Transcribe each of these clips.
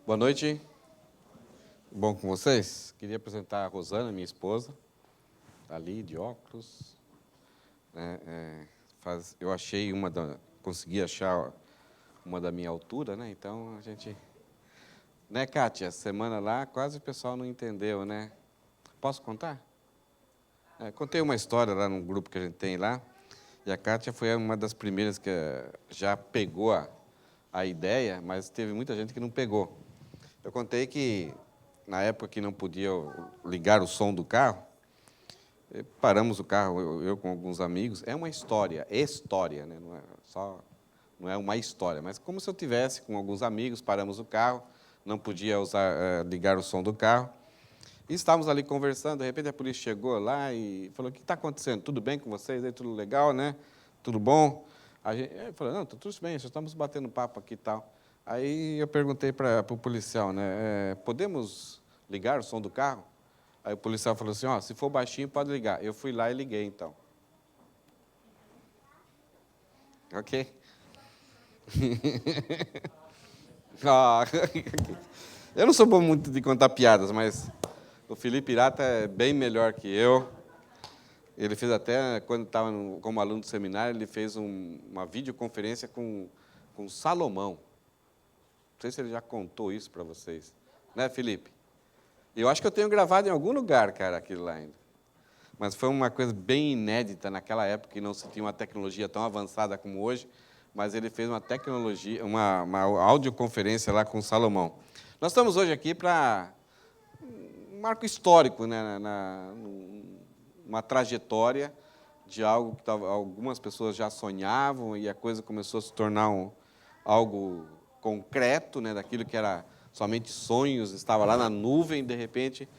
Boa noite. Bom com vocês? Queria apresentar a Rosana, minha esposa. Está ali, de óculos. Eu achei consegui achar uma da minha altura, né? Então, a gente... Né, Kátia? Semana lá, quase o pessoal não entendeu, né? Posso contar? Contei uma história lá num grupo que a gente tem lá, e a Kátia foi uma das primeiras que já pegou a ideia, mas teve muita gente que não pegou. Eu contei que, na época que não podia ligar o som do carro, paramos o carro, eu com alguns amigos. É uma história, né? Não é uma história, mas como se eu tivesse com alguns amigos, paramos o carro, não podia ligar o som do carro. E estávamos ali conversando, de repente a polícia chegou lá e falou: o que está acontecendo? Tudo bem com vocês? Aí, tudo legal, né? Tudo bom? A gente falou: não, tá tudo bem, só estamos batendo papo aqui e tal. Aí eu perguntei para o policial, né? Podemos ligar o som do carro? Aí o policial falou assim: se for baixinho, pode ligar. Eu fui lá e liguei, então. Ok? Eu não sou bom muito de contar piadas, mas o Felipe Irata é bem melhor que eu. Ele fez até, quando estava como aluno do seminário, ele fez uma videoconferência com Salomão. Não sei se ele já contou isso para vocês. Né, Felipe? Eu acho que eu tenho gravado em algum lugar, cara, aquilo lá ainda. Mas foi uma coisa bem inédita naquela época, que não se tinha uma tecnologia tão avançada como hoje, mas ele fez uma audioconferência lá com Salomão. Nós estamos hoje aqui para um marco histórico, né, uma trajetória de algo que algumas pessoas já sonhavam e a coisa começou a se tornar algo concreto, né, daquilo que era somente sonhos, estava lá na nuvem, de repente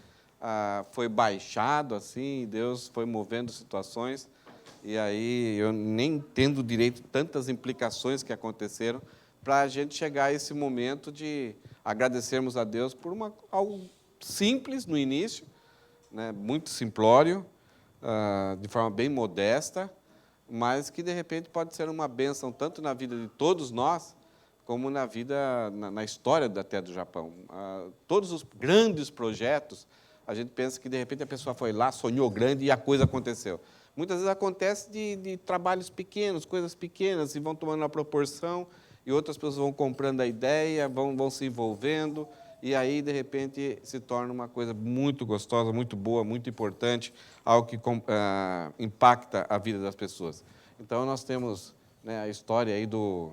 foi baixado assim, Deus foi movendo situações, e aí eu nem entendo direito tantas implicações que aconteceram para a gente chegar a esse momento de agradecermos a Deus por algo simples no início, né, muito simplório, de forma bem modesta, mas que, de repente, pode ser uma bênção tanto na vida de todos nós, como na história até do Japão. Todos os grandes projetos, a gente pensa que, de repente, a pessoa foi lá, sonhou grande e a coisa aconteceu. Muitas vezes acontece de trabalhos pequenos, coisas pequenas, e vão tomando uma proporção, e outras pessoas vão comprando a ideia, vão se envolvendo, e aí, de repente, se torna uma coisa muito gostosa, muito boa, muito importante, algo que impacta a vida das pessoas. Então, nós temos, né, a história aí do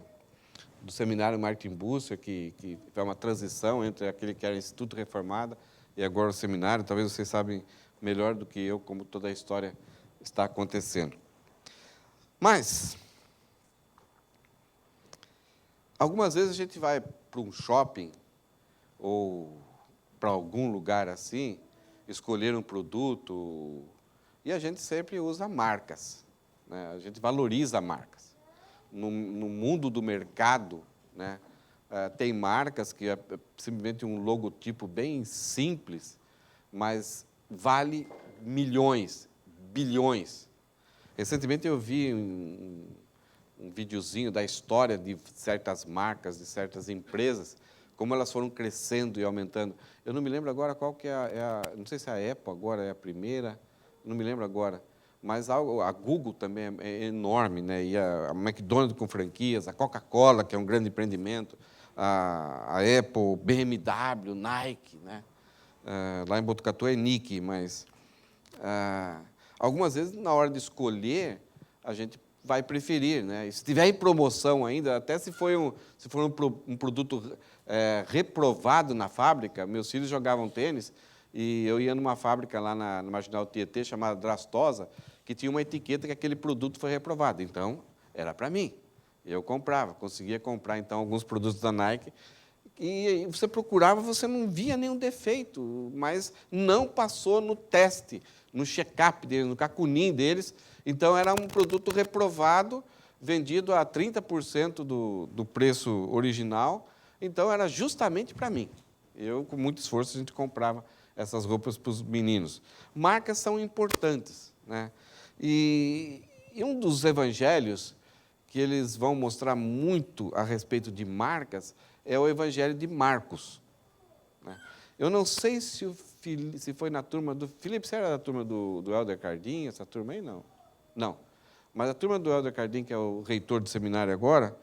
seminário Martin Bucer, que é uma transição entre aquele que era Instituto Reformado e agora o seminário. Talvez vocês sabem melhor do que eu como toda a história está acontecendo. Mas, algumas vezes a gente vai para um shopping ou para algum lugar assim, escolher um produto, e a gente sempre usa marcas, né? A gente valoriza marcas. No mundo do mercado, né, tem marcas que é simplesmente um logotipo bem simples, mas vale milhões, bilhões. Recentemente eu vi um videozinho da história de certas marcas, de certas empresas, como elas foram crescendo e aumentando. Eu não me lembro agora qual que não sei se a Apple agora é a primeira, não me lembro agora, mas a Google também é enorme, né? E a McDonald's com franquias, a Coca-Cola, que é um grande empreendimento, a Apple, BMW, Nike, né? Lá em Botucatu é Nike, mas algumas vezes, na hora de escolher, a gente vai preferir, né? E se tiver em promoção ainda, até se for um produto reprovado na fábrica. Meus filhos jogavam tênis e eu ia numa fábrica lá na Marginal Tietê, chamada Drastosa, que tinha uma etiqueta que aquele produto foi reprovado. Então, era para mim. Eu comprava, conseguia comprar, então, alguns produtos da Nike, e você procurava, você não via nenhum defeito, mas não passou no teste, no check-up deles, no cacunim deles. Então, era um produto reprovado, vendido a 30% do preço original. Então, era justamente para mim. Eu, com muito esforço, a gente comprava essas roupas para os meninos. Marcas são importantes, né? E um dos evangelhos que eles vão mostrar muito a respeito de marcas é o Evangelho de Marcos. né? Eu não sei se foi na turma do... Felipe, você era da turma do Helder Cardim, essa turma aí? Não. Não. Mas a turma do Helder Cardim, que é o reitor do seminário agora,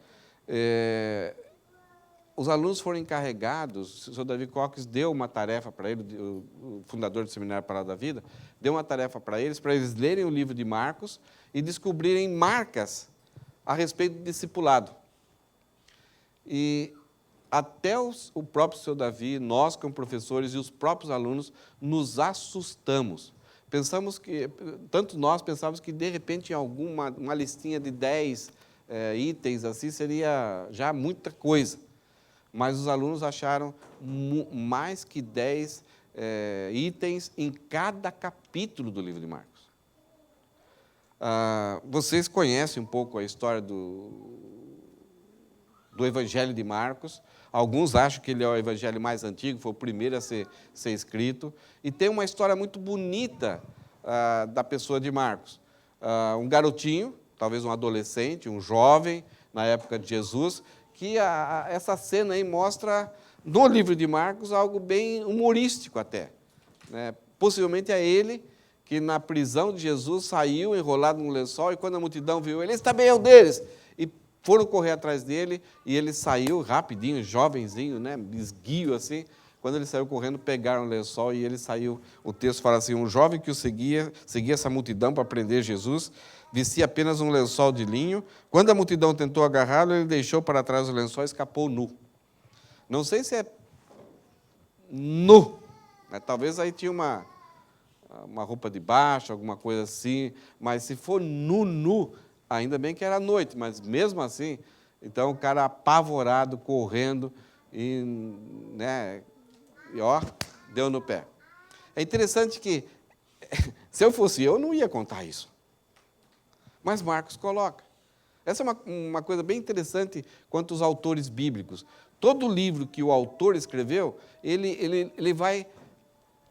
os alunos foram encarregados, o senhor Davi Coques deu uma tarefa para ele, o fundador do Seminário Palavra da Vida, deu uma tarefa para eles lerem o livro de Marcos e descobrirem marcas a respeito do discipulado. E até o próprio senhor Davi, nós como professores e os próprios alunos, nos assustamos. Pensamos que, tanto nós pensávamos que, de repente, uma listinha de 10 itens assim seria já muita coisa. Mas os alunos acharam mais que 10 itens em cada capítulo do livro de Marcos. Vocês conhecem um pouco a história do Evangelho de Marcos. Alguns acham que ele é o evangelho mais antigo, foi o primeiro a ser escrito. E tem uma história muito bonita da pessoa de Marcos. Um garotinho, talvez um adolescente, um jovem, na época de Jesus, que essa cena aí mostra, no livro de Marcos, algo bem humorístico até, né? Possivelmente é ele que, na prisão de Jesus, saiu enrolado num lençol, e quando a multidão viu ele, esse também é um deles. E foram correr atrás dele, e ele saiu rapidinho, jovenzinho, né, esguio assim. Quando ele saiu correndo, pegaram o lençol e ele saiu. O texto fala assim: um jovem que o seguia essa multidão para prender Jesus, vestia apenas um lençol de linho. Quando a multidão tentou agarrá-lo, ele deixou para trás o lençol e escapou nu. Não sei se é nu, né? Talvez aí tinha uma roupa de baixo, alguma coisa assim, mas se for nu, ainda bem que era noite, mas mesmo assim, então o cara apavorado, correndo, e, né, e ó, deu no pé. É interessante que, se eu fosse eu, não ia contar isso. Mas Marcos coloca. Essa é uma coisa bem interessante quanto aos autores bíblicos. Todo livro que o autor escreveu, ele vai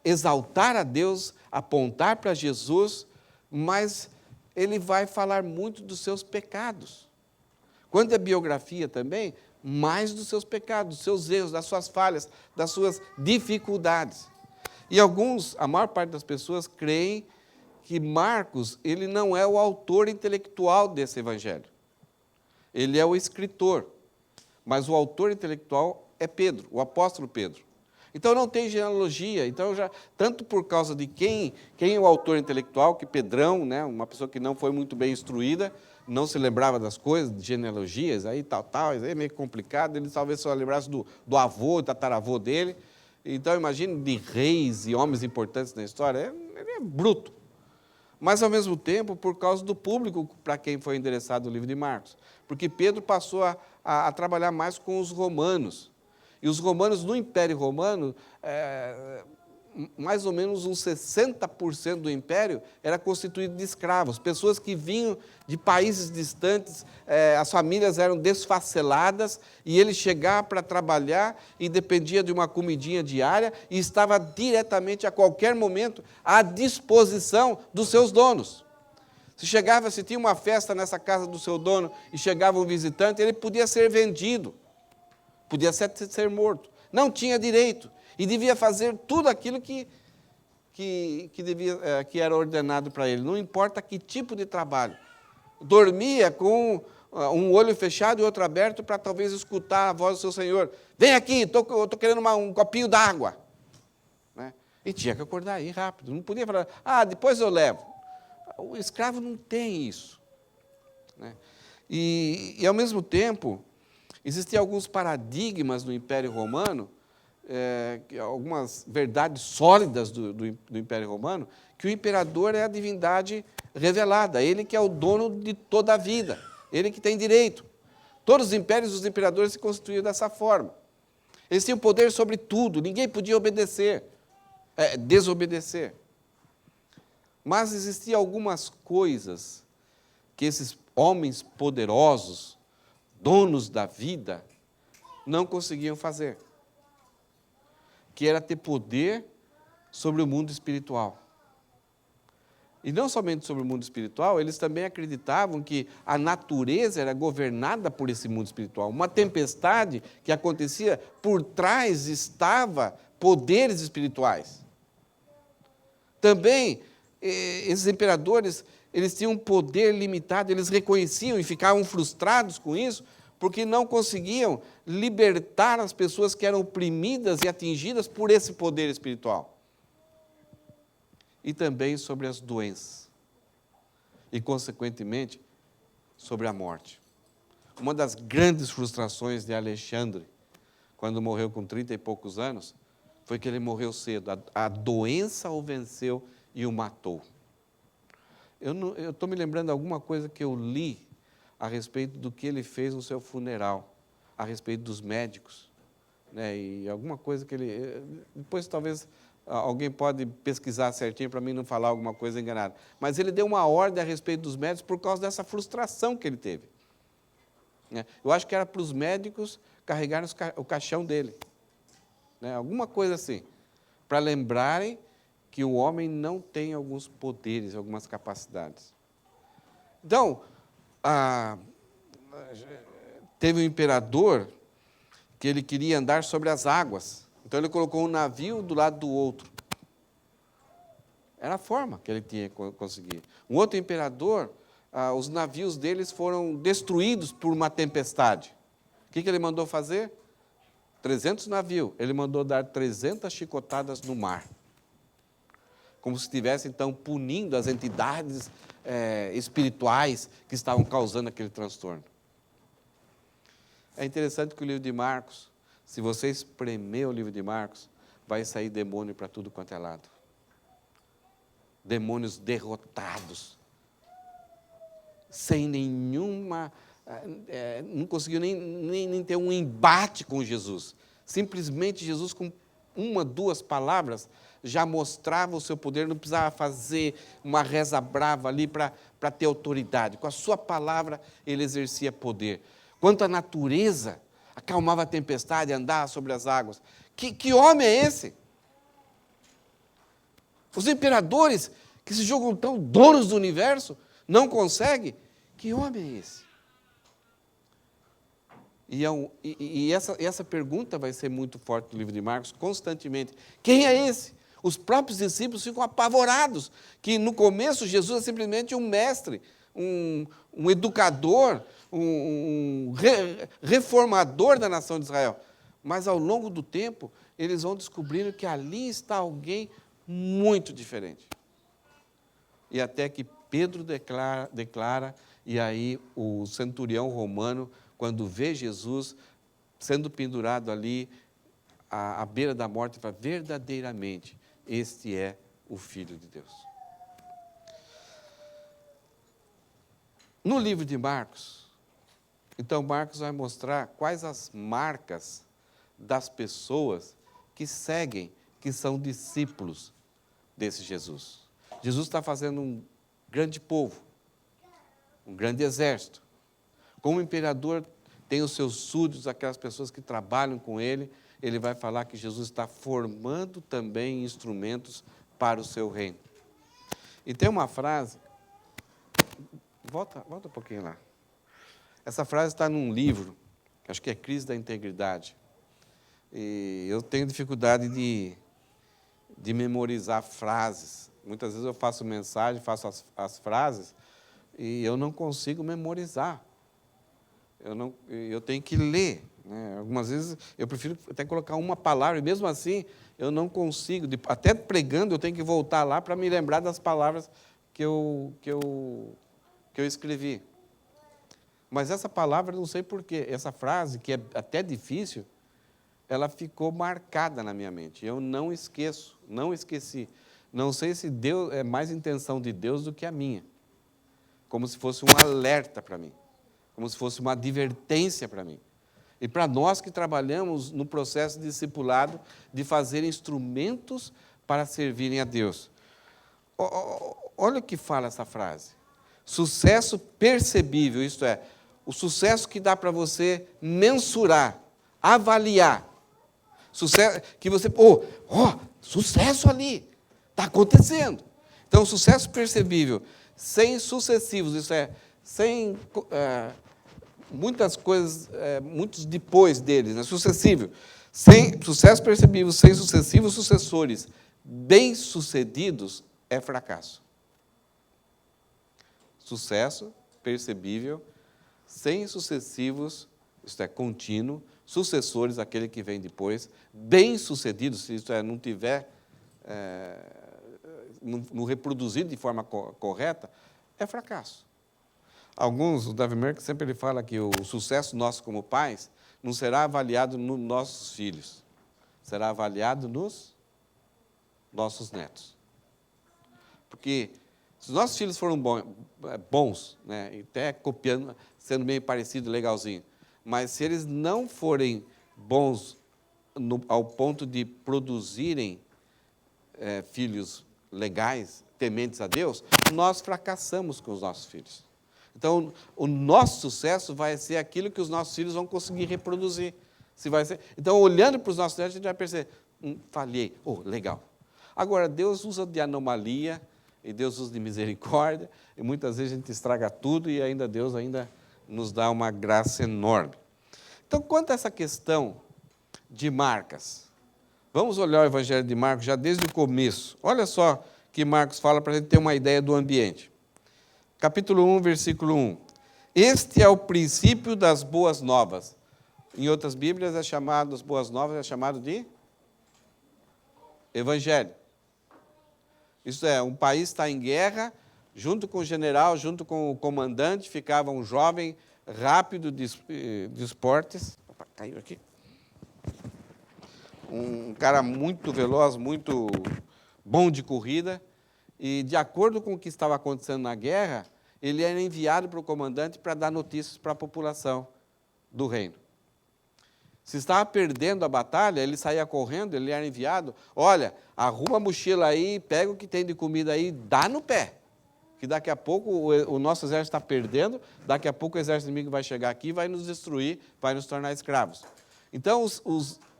exaltar a Deus, apontar para Jesus, mas ele vai falar muito dos seus pecados. Quando é biografia também, mais dos seus pecados, dos seus erros, das suas falhas, das suas dificuldades. E a maior parte das pessoas creem que Marcos, ele não é o autor intelectual desse evangelho. Ele é o escritor, mas o autor intelectual é Pedro, o apóstolo Pedro. Então não tem genealogia, então tanto por causa de quem é o autor intelectual, que Pedrão, né, uma pessoa que não foi muito bem instruída, não se lembrava das coisas, de genealogias, aí tal, isso aí é meio complicado, ele talvez só lembrasse do avô, tataravô dele. Então imagine de reis e homens importantes na história, ele é bruto. Mas, ao mesmo tempo, por causa do público para quem foi endereçado o livro de Marcos. Porque Pedro passou a trabalhar mais com os romanos. E os romanos, no Império Romano, mais ou menos uns 60% do Império era constituído de escravos. Pessoas que vinham de países distantes, as famílias eram desfaceladas, e ele chegava para trabalhar e dependia de uma comidinha diária e estava diretamente, a qualquer momento, à disposição dos seus donos. Se tinha uma festa nessa casa do seu dono e chegava um visitante, ele podia ser vendido, podia ser morto. Não tinha direito. E devia fazer tudo aquilo que era ordenado para ele, não importa que tipo de trabalho. Dormia com um olho fechado e outro aberto para talvez escutar a voz do seu senhor. Vem aqui, eu estou querendo um copinho d'água. Né? E tinha que acordar aí rápido, não podia falar, depois eu levo. O escravo não tem isso. Né? E, ao mesmo tempo, existiam alguns paradigmas no Império Romano, algumas verdades sólidas do Império Romano, que o imperador é a divindade revelada, ele que é o dono de toda a vida, ele que tem direito. Todos os impérios, os imperadores se constituíam dessa forma. Eles tinham poder sobre tudo, ninguém podia desobedecer. Mas existiam algumas coisas que esses homens poderosos, donos da vida, não conseguiam fazer, que era ter poder sobre o mundo espiritual. E não somente sobre o mundo espiritual, eles também acreditavam que a natureza era governada por esse mundo espiritual. Uma tempestade que acontecia por trás estava poderes espirituais. Também, esses imperadores, eles tinham um poder limitado, eles reconheciam e ficavam frustrados com isso, porque não conseguiam libertar as pessoas que eram oprimidas e atingidas por esse poder espiritual. E também sobre as doenças. E, consequentemente, sobre a morte. Uma das grandes frustrações de Alexandre, quando morreu com 30 e poucos anos, foi que ele morreu cedo. A doença o venceu e o matou. Eu estou me lembrando de alguma coisa que eu li a respeito do que ele fez no seu funeral, a respeito dos médicos, né? E alguma coisa que ele... Depois, talvez, alguém pode pesquisar certinho para mim não falar alguma coisa enganada. Mas ele deu uma ordem a respeito dos médicos por causa dessa frustração que ele teve. Eu acho que era para os médicos carregarem o caixão dele. Alguma coisa assim, para lembrarem que o homem não tem alguns poderes, algumas capacidades. Então, teve um imperador que ele queria andar sobre as águas. Então, ele colocou um navio do lado do outro. Era a forma que ele tinha que conseguir. Um outro imperador, os navios deles foram destruídos por uma tempestade. O que ele mandou fazer? 300 navios. Ele mandou dar 300 chicotadas no mar. Como se estivesse, então, punindo as entidades espirituais que estavam causando aquele transtorno. É interessante que o livro de Marcos, se você espremer o livro de Marcos, vai sair demônio para tudo quanto é lado. Demônios derrotados. Sem nenhuma... não conseguiu nem ter um embate com Jesus. Simplesmente Jesus, com uma, duas palavras, já mostrava o seu poder, não precisava fazer uma reza brava ali para ter autoridade. Com a sua palavra, ele exercia poder. Quanto à natureza, acalmava a tempestade, andava sobre as águas. Que homem é esse? Os imperadores, que se julgam tão donos do universo, não conseguem? Que homem é esse? E essa pergunta vai ser muito forte no livro de Marcos, constantemente. Quem é esse? Os próprios discípulos ficam apavorados, que no começo Jesus é simplesmente um mestre, um educador, um reformador da nação de Israel. Mas ao longo do tempo, eles vão descobrindo que ali está alguém muito diferente. E até que Pedro declara, e aí o centurião romano, quando vê Jesus sendo pendurado ali, à beira da morte, fala, verdadeiramente, este é o Filho de Deus. No livro de Marcos, então Marcos vai mostrar quais as marcas das pessoas que seguem, que são discípulos desse Jesus. Jesus está fazendo um grande povo, um grande exército. Como o imperador tem os seus súditos, aquelas pessoas que trabalham com ele, ele vai falar que Jesus está formando também instrumentos para o seu reino. E tem uma frase, volta um pouquinho lá. Essa frase está num livro, acho que é Crise da Integridade. E eu tenho dificuldade de memorizar frases. Muitas vezes eu faço mensagem, faço as frases, e eu não consigo memorizar. Eu tenho que ler. Algumas vezes eu prefiro até colocar uma palavra, e mesmo assim eu não consigo. Até pregando eu tenho que voltar lá para me lembrar das palavras que eu escrevi. Mas essa palavra, não sei porquê, essa frase, que é até difícil, ela ficou marcada na minha mente. Eu não esqueci. Não sei se Deus é mais intenção de Deus do que a minha. Como se fosse um alerta para mim. Como se fosse uma advertência para mim. E para nós que trabalhamos no processo de discipulado, de fazer instrumentos para servirem a Deus. Olha o que fala essa frase. Sucesso percebível, isto é, o sucesso que dá para você mensurar, avaliar. Sucesso que você, sucesso ali, está acontecendo. Então, sucesso percebível, sem sucessivos, isso é, sem muitas coisas, muitos depois deles, sucessivo. Sem sucesso percebível, sem sucessivos sucessores bem-sucedidos, é fracasso. Sucesso percebível, sem sucessivos, isto é, contínuo, sucessores, aquele que vem depois, bem-sucedidos, se isto é, não tiver, não reproduzido de forma correta, é fracasso. O Davi Merck sempre ele fala que o sucesso nosso como pais não será avaliado nos nossos filhos, será avaliado nos nossos netos. Porque se os nossos filhos foram bons, né, até copiando, sendo meio parecido, legalzinho, mas se eles não forem bons ao ponto de produzirem filhos legais, tementes a Deus, nós fracassamos com os nossos filhos. Então, o nosso sucesso vai ser aquilo que os nossos filhos vão conseguir reproduzir. Então, olhando para os nossos netos, a gente vai perceber, falhei, legal. Agora, Deus usa de anomalia, e Deus usa de misericórdia, e muitas vezes a gente estraga tudo, e ainda Deus nos dá uma graça enorme. Então, quanto a essa questão de marcas, vamos olhar o Evangelho de Marcos já desde o começo. Olha só que Marcos fala para a gente ter uma ideia do ambiente. Capítulo 1, versículo 1. Este é o princípio das boas novas. Em outras Bíblias, as boas novas é chamado de Evangelho. Isso é, um país está em guerra, junto com o general, junto com o comandante, ficava um jovem rápido de esportes. Opa, caiu aqui. Um cara muito veloz, muito bom de corrida, e de acordo com o que estava acontecendo na guerra, ele era enviado para o comandante para dar notícias para a população do reino. Se estava perdendo a batalha, ele saía correndo, ele era enviado, olha, arruma a mochila aí, pega o que tem de comida aí, dá no pé, que daqui a pouco o nosso exército está perdendo, daqui a pouco o exército inimigo vai chegar aqui, vai nos destruir, vai nos tornar escravos. Então,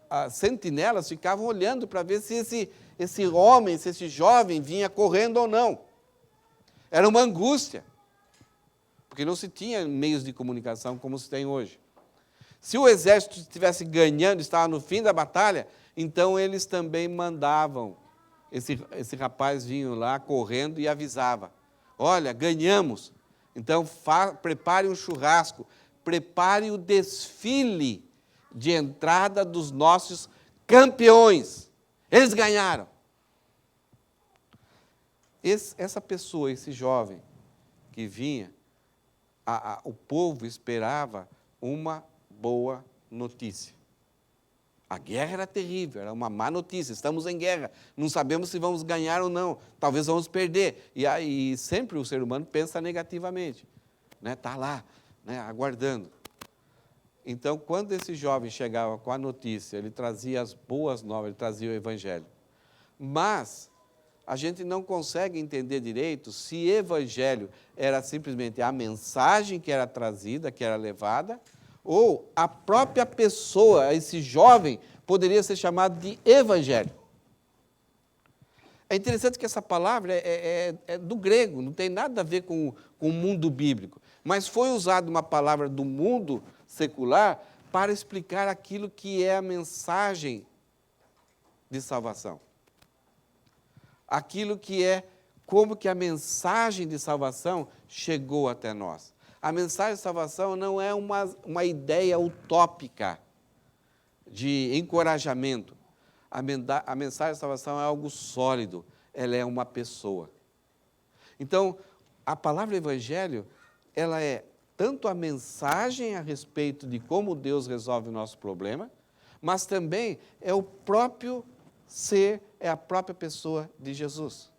as sentinelas ficavam olhando para ver se esse homem, se esse jovem vinha correndo ou não. Era uma angústia, porque não se tinha meios de comunicação como se tem hoje. Se o exército estivesse ganhando, estava no fim da batalha, então eles também mandavam. Esse rapaz vinha lá correndo e avisava, olha, ganhamos, então prepare um churrasco, prepare o desfile de entrada dos nossos campeões. Eles ganharam. Essa pessoa, esse jovem que vinha, o povo esperava uma boa notícia. A guerra era terrível, era uma má notícia. Estamos em guerra, não sabemos se vamos ganhar ou não, talvez vamos perder. E aí sempre o ser humano pensa negativamente, né? Está lá, né? Aguardando. Então, quando esse jovem chegava com a notícia, ele trazia as boas novas, ele trazia o Evangelho. Mas a gente não consegue entender direito se Evangelho era simplesmente a mensagem que era trazida, que era levada, ou a própria pessoa, esse jovem, poderia ser chamado de Evangelho. É interessante que essa palavra é do grego, não tem nada a ver com o mundo bíblico, mas foi usada uma palavra do mundo secular para explicar aquilo que é a mensagem de salvação. Aquilo que é como que a mensagem de salvação chegou até nós. A mensagem de salvação não é uma ideia utópica de encorajamento. A mensagem de salvação é algo sólido, ela é uma pessoa. Então, a palavra evangelho, ela é tanto a mensagem a respeito de como Deus resolve o nosso problema, mas também é o próprio ser, é a própria pessoa de Jesus.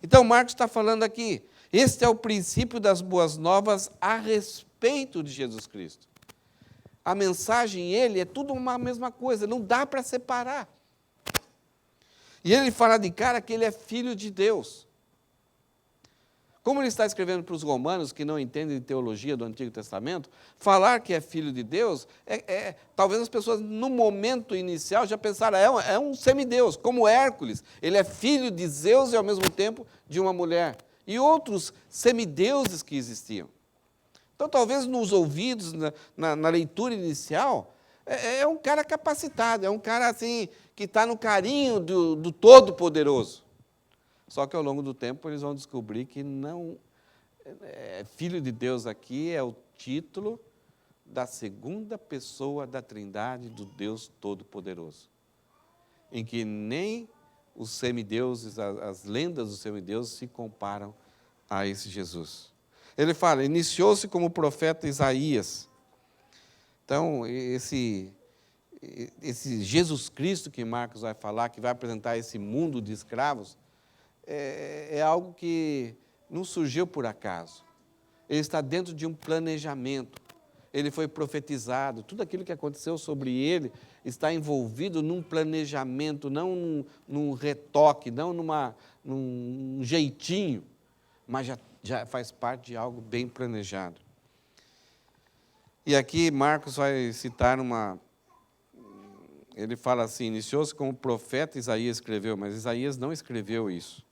Então, Marcos está falando aqui, este é o princípio das boas novas a respeito de Jesus Cristo. A mensagem, ele, é tudo uma mesma coisa, não dá para separar. E ele fala de cara que ele é filho de Deus. Como ele está escrevendo para os romanos, que não entendem de teologia do Antigo Testamento, falar que é filho de Deus, talvez as pessoas, no momento inicial, já pensaram, é um semideus, como Hércules. Ele é filho de Zeus e, ao mesmo tempo, de uma mulher. E outros semideuses que existiam. Então, talvez nos ouvidos, na leitura inicial, É um cara capacitado, é um cara assim que está no carinho do Todo-Poderoso. Só que ao longo do tempo eles vão descobrir que não Filho de Deus aqui é o título da segunda pessoa da Trindade do Deus Todo-Poderoso, em que nem os semideuses, as lendas dos semideuses se comparam a esse Jesus. Ele fala, iniciou-se como profeta Isaías. Então, esse Jesus Cristo que Marcos vai falar, que vai apresentar esse mundo de escravos, é algo que não surgiu por acaso. Ele está dentro de um planejamento. Ele foi profetizado. Tudo aquilo que aconteceu sobre ele está envolvido num planejamento, não num retoque, não num jeitinho, mas já faz parte de algo bem planejado. E aqui Marcos vai citar ele fala assim, iniciou-se como profeta Isaías escreveu, mas Isaías não escreveu isso.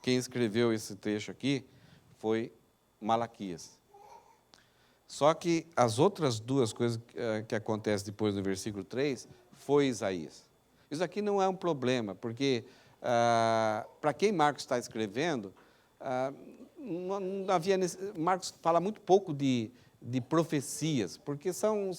Quem escreveu esse trecho aqui foi Malaquias. Só que as outras duas coisas que acontecem depois do versículo 3, foi Isaías. Isso aqui não é um problema, porque para quem Marcos está escrevendo, não havia Marcos fala muito pouco de profecias, porque são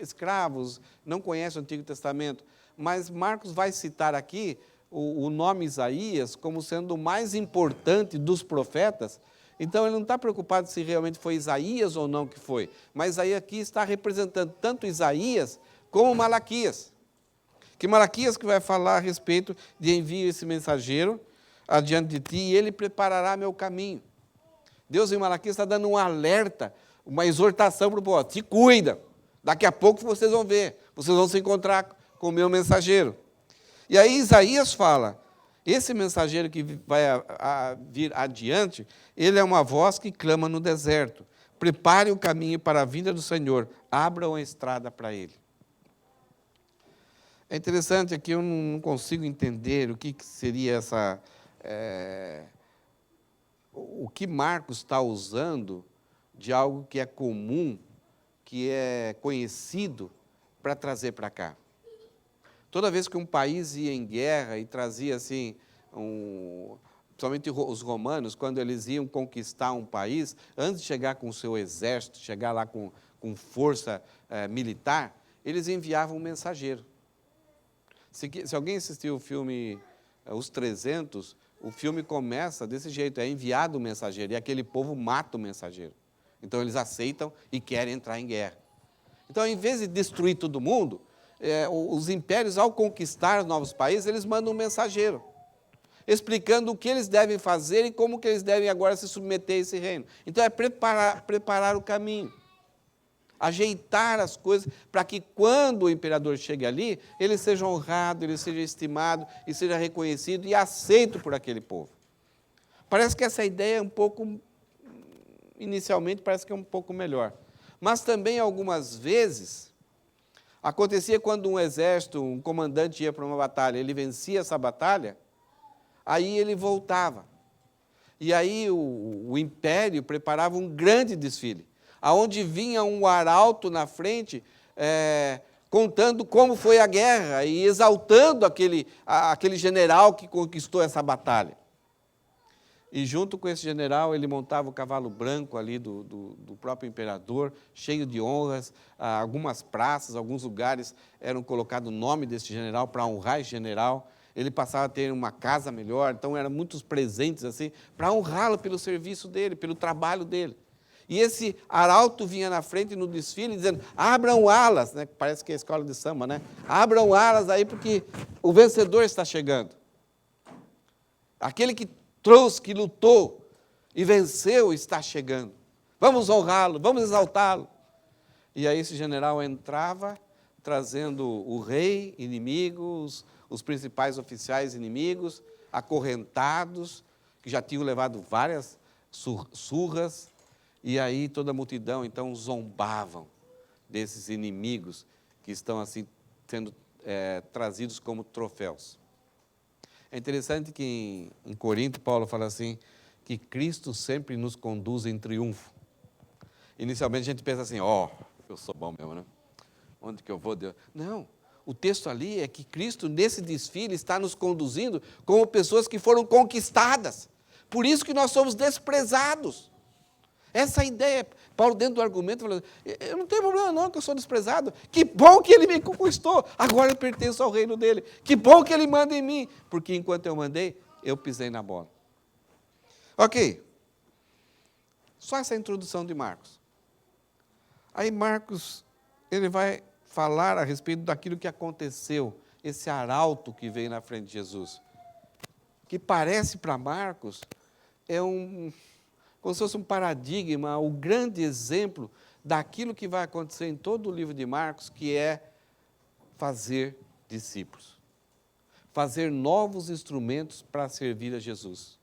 escravos, não conhecem o Antigo Testamento. Mas Marcos vai citar aqui o nome Isaías como sendo o mais importante dos profetas. Então, ele não está preocupado se realmente foi Isaías ou não que foi. Mas Isaías aqui está representando tanto Isaías como Malaquias. Que Malaquias que vai falar a respeito de envio esse mensageiro adiante de ti e ele preparará meu caminho. Deus em Malaquias está dando um alerta, uma exortação para o povo. Se cuida, daqui a pouco vocês vão ver, vocês vão se encontrar com o meu mensageiro. E aí Isaías fala, esse mensageiro que vai vir adiante, ele é uma voz que clama no deserto. Prepare o caminho para a vinda do Senhor, abra uma estrada para ele. É interessante aqui, eu não consigo entender o que seria essa... o que Marcos está usando de algo que é comum, que é conhecido, para trazer para cá. Toda vez que um país ia em guerra e trazia assim, principalmente os romanos, quando eles iam conquistar um país, antes de chegar com o seu exército, chegar lá com força militar, eles enviavam um mensageiro. Se alguém assistiu o filme Os 300, o filme começa desse jeito, é enviado o mensageiro, e aquele povo mata o mensageiro. Então eles aceitam e querem entrar em guerra. Então, em vez de destruir todo mundo, os impérios, ao conquistar novos países, eles mandam um mensageiro, explicando o que eles devem fazer e como que eles devem agora se submeter a esse reino. Então, é preparar o caminho, ajeitar as coisas, para que quando o imperador chegue ali, ele seja honrado, ele seja estimado, e seja reconhecido e aceito por aquele povo. Parece que essa ideia é um pouco, inicialmente, parece que é um pouco melhor. Mas também, algumas vezes, acontecia quando um exército, um comandante ia para uma batalha, ele vencia essa batalha, aí ele voltava. E aí o império preparava um grande desfile, aonde vinha um arauto na frente, contando como foi a guerra e exaltando aquele general que conquistou essa batalha. E junto com esse general, ele montava o cavalo branco ali do próprio imperador, cheio de honras. Algumas praças, alguns lugares eram colocados o nome desse general para honrar esse general. Ele passava a ter uma casa melhor, então eram muitos presentes assim, para honrá-lo pelo serviço dele, pelo trabalho dele. E esse arauto vinha na frente no desfile dizendo, abram alas, né? Parece que é a escola de samba, né? Abram alas aí porque o vencedor está chegando. Aquele que trouxe, que lutou e venceu, está chegando. Vamos honrá-lo, vamos exaltá-lo. E aí esse general entrava, trazendo o rei inimigo, os principais oficiais inimigos, acorrentados, que já tinham levado várias surras, e aí toda a multidão, então, zombavam desses inimigos que estão, assim, sendo trazidos como troféus. É interessante que em Corinto, Paulo fala assim, que Cristo sempre nos conduz em triunfo. Inicialmente a gente pensa assim, eu sou bom mesmo, né? onde que eu vou, Deus? Não. O texto ali é que Cristo, nesse desfile, está nos conduzindo como pessoas que foram conquistadas. Por isso que nós somos desprezados. Essa ideia, Paulo dentro do argumento, falou, eu não tenho problema não que eu sou desprezado. Que bom que ele me conquistou. Agora eu pertenço ao reino dele. Que bom que ele manda em mim. Porque enquanto eu mandei, eu pisei na bola. Ok. Só essa introdução de Marcos. Aí Marcos, ele vai falar a respeito daquilo que aconteceu, esse arauto que veio na frente de Jesus, que parece para Marcos, como se fosse um paradigma, o grande exemplo daquilo que vai acontecer em todo o livro de Marcos, que é fazer discípulos, fazer novos instrumentos para servir a Jesus,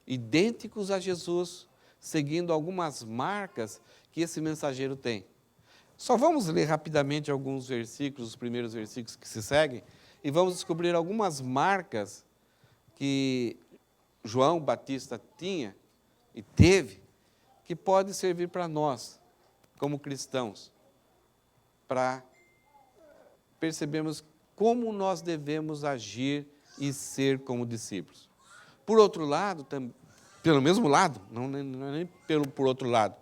idênticos a Jesus, seguindo algumas marcas que esse mensageiro tem. Só vamos ler rapidamente alguns versículos, os primeiros versículos que se seguem, e vamos descobrir algumas marcas que João Batista tinha e teve, que pode servir para nós, como cristãos, para percebermos como nós devemos agir e ser como discípulos. Por outro lado, pelo mesmo lado, não é nem por outro lado,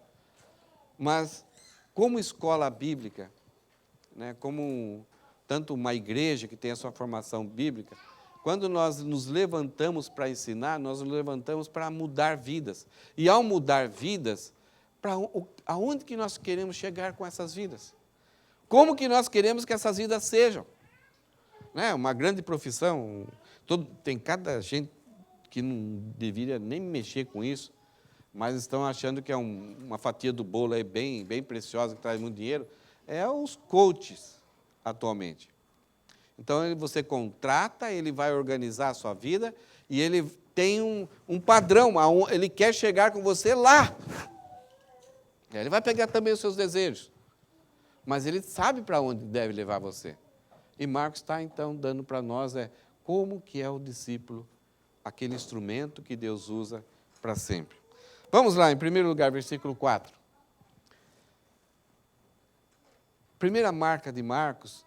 mas como escola bíblica, né, como tanto uma igreja que tem a sua formação bíblica, quando nós nos levantamos para ensinar, nós nos levantamos para mudar vidas. E ao mudar vidas, aonde que nós queremos chegar com essas vidas? Como que nós queremos que essas vidas sejam? Né, uma grande profissão, tem cada gente que não deveria nem mexer com isso, mas estão achando que é uma fatia do bolo aí bem preciosa, que traz muito dinheiro, é os coaches atualmente. Então, você contrata, ele vai organizar a sua vida e ele tem um padrão, ele quer chegar com você lá. Ele vai pegar também os seus desejos, mas ele sabe para onde deve levar você. E Marcos está, então, dando para nós como que é o discípulo, aquele instrumento que Deus usa para sempre. Vamos lá, em primeiro lugar, versículo 4. Primeira marca de Marcos,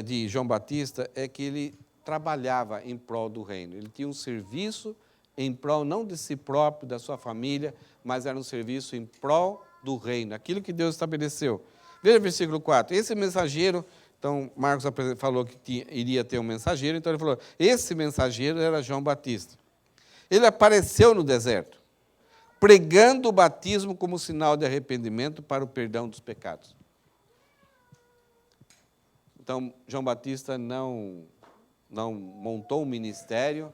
de João Batista, é que ele trabalhava em prol do reino. Ele tinha um serviço em prol, não de si próprio, da sua família, mas era um serviço em prol do reino, aquilo que Deus estabeleceu. Veja o versículo 4. Esse mensageiro, então, Marcos falou que iria ter um mensageiro, então ele falou, esse mensageiro era João Batista. Ele apareceu no deserto, pregando o batismo como sinal de arrependimento para o perdão dos pecados. Então, João Batista não montou um ministério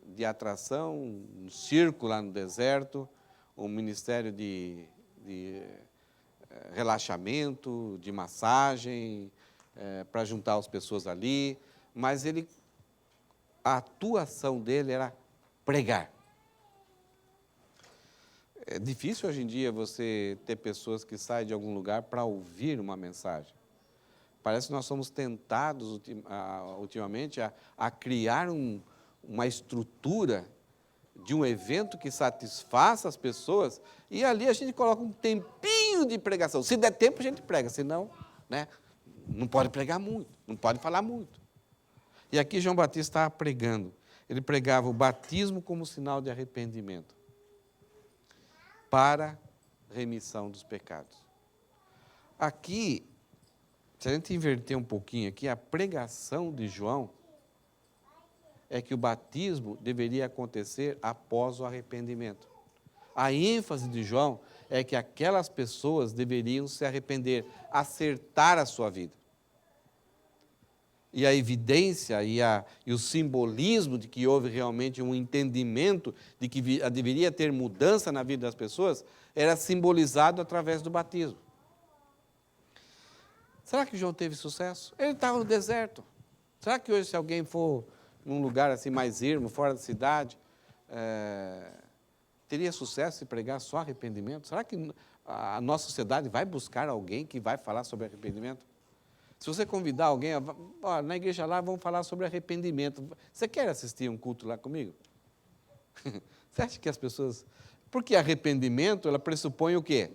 de atração, um circo lá no deserto, um ministério de relaxamento, de massagem, para juntar as pessoas ali, mas a atuação dele era pregar. É difícil hoje em dia você ter pessoas que saem de algum lugar para ouvir uma mensagem. Parece que nós somos tentados ultimamente a criar uma estrutura de um evento que satisfaça as pessoas e ali a gente coloca um tempinho de pregação. Se der tempo, a gente prega, senão, né, não pode pregar muito, não pode falar muito. E aqui João Batista estava pregando. Ele pregava o batismo como sinal de arrependimento para remissão dos pecados. Aqui, se a gente inverter um pouquinho aqui, a pregação de João é que o batismo deveria acontecer após o arrependimento. A ênfase de João é que aquelas pessoas deveriam se arrepender, acertar a sua vida. E a evidência e o simbolismo de que houve realmente um entendimento de que deveria ter mudança na vida das pessoas era simbolizado através do batismo. Será que João teve sucesso? Ele estava no deserto. Será que hoje, se alguém for num lugar assim mais ermo, fora da cidade, teria sucesso se pregar só arrependimento? Será que a nossa sociedade vai buscar alguém que vai falar sobre arrependimento? Se você convidar alguém, na igreja lá vamos falar sobre arrependimento. Você quer assistir um culto lá comigo? Você acha que as pessoas... Porque arrependimento, ela pressupõe o quê?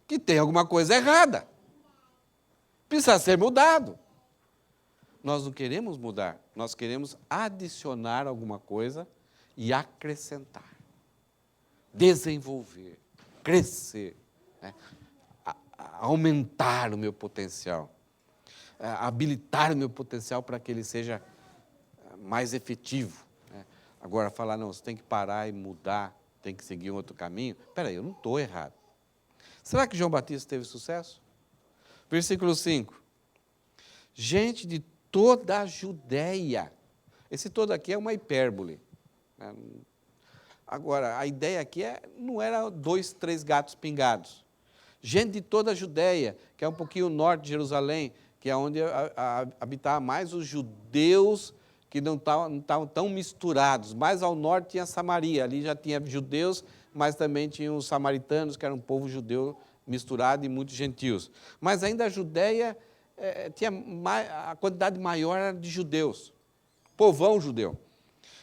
que tem alguma coisa errada. Precisa ser mudado. Nós não queremos mudar, nós queremos adicionar alguma coisa e acrescentar, desenvolver, crescer, né? Aumentar o meu potencial, habilitar o meu potencial para que ele seja mais efetivo, né? Agora, falar, não, você tem que parar e mudar, tem que seguir um outro caminho. Espera aí, eu não estou errado. Será que João Batista teve sucesso? Versículo 5. Gente de toda a Judéia. Esse todo aqui é uma hipérbole, né? Agora, a ideia aqui não era 2, 3 gatos pingados. Gente de toda a Judéia, que é um pouquinho norte de Jerusalém, que é onde habitavam mais os judeus que não estavam tão misturados. Mais ao norte tinha Samaria, ali já tinha judeus, mas também tinha os samaritanos, que era um povo judeu misturado e muitos gentios. Mas ainda a Judéia tinha a quantidade maior era de judeus, povão judeu.